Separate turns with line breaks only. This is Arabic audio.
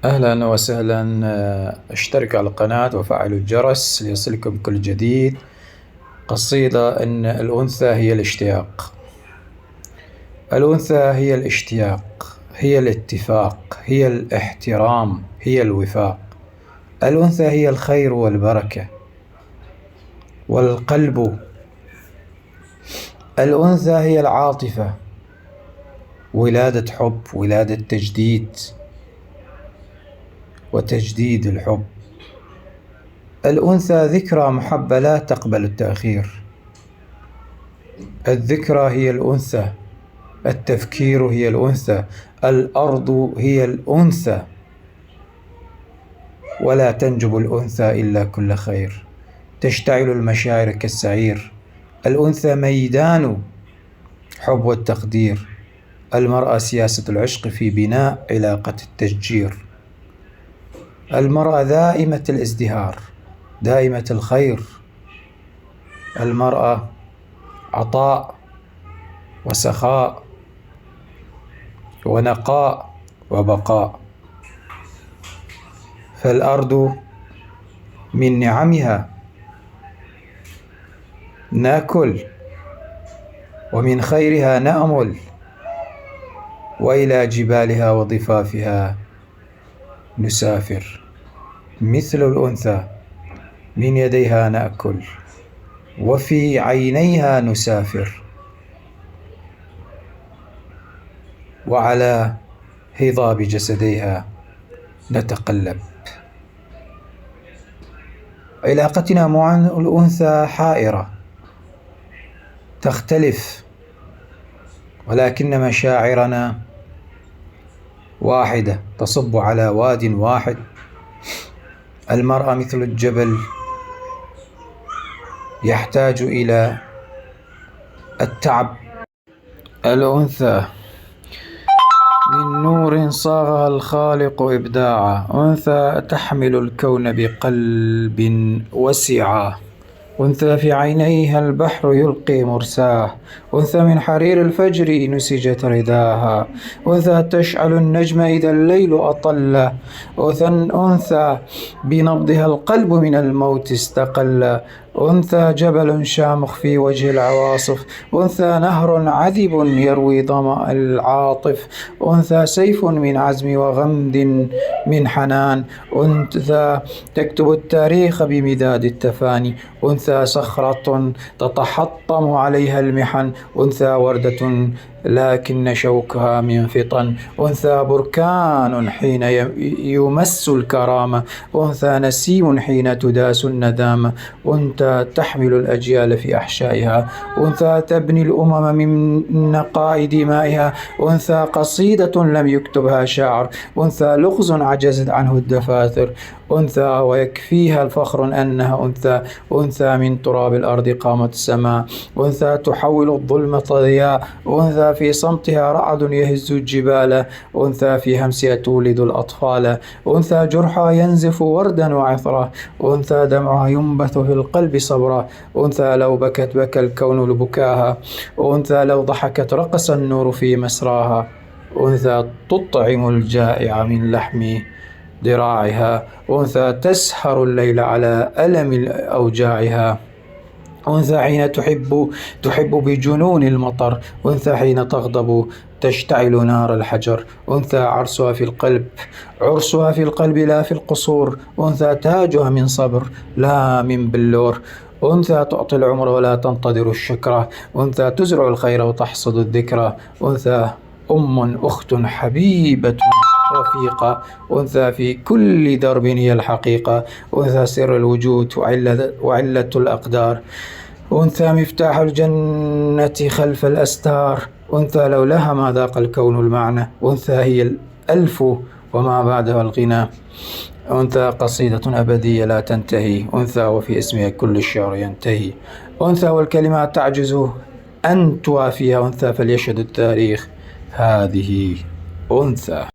أهلا وسهلا. اشتركوا على القناة وفعلوا الجرس ليصلكم كل جديد. قصيدة: إن الأنثى هي الاشتياق. الأنثى هي الاشتياق، هي الاتفاق، هي الاحترام، هي الوفاق. الأنثى هي الخير والبركة والقلب. الأنثى هي العاطفة، ولادة حب، ولادة تجديد وتجديد الحب. الأنثى ذكرى محبة لا تقبل التأخير. الذكرى هي الأنثى، التفكير هي الأنثى، الأرض هي الأنثى، ولا تنجب الأنثى إلا كل خير. تشتعل المشاعر كالسعير. الأنثى ميدان حب والتقدير. المرأة سياسة العشق في بناء علاقة التشجير. المرأة دائمة الازدهار، دائمة الخير. المرأة عطاء وسخاء ونقاء وبقاء. فالأرض من نعمها ناكل، ومن خيرها نأمل، وإلى جبالها وضفافها نسافر. مثل الأنثى من يديها نأكل، وفي عينيها نسافر، وعلى هضاب جسديها نتقلب. علاقتنا مع الأنثى حائرة، تختلف، ولكن مشاعرنا واحدة، تصب على واد واحد. المرأة مثل الجبل، يحتاج إلى التعب. الأنثى من نور صاغها الخالق إبداعا. أنثى تحمل الكون بقلب وسعا. أنثى في عينيها البحر يلقي مرساه. أنثى من حرير الفجر نسجت رداها. أنثى تشعل النجم إذا الليل أطل. أنثى بنبضها القلب من الموت استقل. أنثى جبل شامخ في وجه العواصف. أنثى نهر عذب يروي ظمأ العاطف. أنثى سيف من عزم وغمد من حنان. أنثى تكتب التاريخ بمداد التفاني. أنثى صخرة تتحطم عليها المحن. أنثى وردة لكن شوكها من فطن. أنثى بركان حين يمس الكرامة. أنثى نسيم حين تداس الندامة. أنثى تحمل الأجيال في أحشائها. أنثى تبني الأمم من نقاء دمائها. أنثى قصيدة لم يكتبها شاعر. أنثى لغز عجزت عنه الدفاتر. أنثى ويكفيها الفخر أنها أنثى. أنثى من تراب الأرض قامت السماء. أنثى تحول الظلمة ضياء. أنثى في صمتها رعد يهز الجبال. أنثى في همسها تولد الأطفال. أنثى جرحها ينزف وردا وعطرا. أنثى دمعها ينبث في القلب صبرا. أنثى لو بكت بكى الكون لبكاها. أنثى لو ضحكت رقص النور في مسراها. أنثى تطعم الجائع من لحم ذراعها. أنثى تسهر الليل على ألم أوجاعها. أنثى حين تحب بجنون المطر. أنثى حين تغضب تشتعل نار الحجر. أنثى عرسها في القلب، عرسها في القلب لا في القصور. أنثى تاجها من صبر لا من بلور. أنثى تعطي العمر ولا تنتظر الشكرة. أنثى تزرع الخير وتحصد الذكرى. أنثى أخت حبيبة رفيقة. أنثى في كل درب هي الحقيقة. أنثى سر الوجود وعلة الأقدار. أنثى مفتاح الجنة خلف الأستار. أنثى لولاها ما ذاق الكون المعنى. أنثى هي الألف وما بعدها الغنى. أنثى قصيدة أبدية لا تنتهي. أنثى وفي اسمها كل الشعر ينتهي. أنثى والكلمات تعجز أن توافيها. أنثى فليشهد التاريخ هذه أنثى.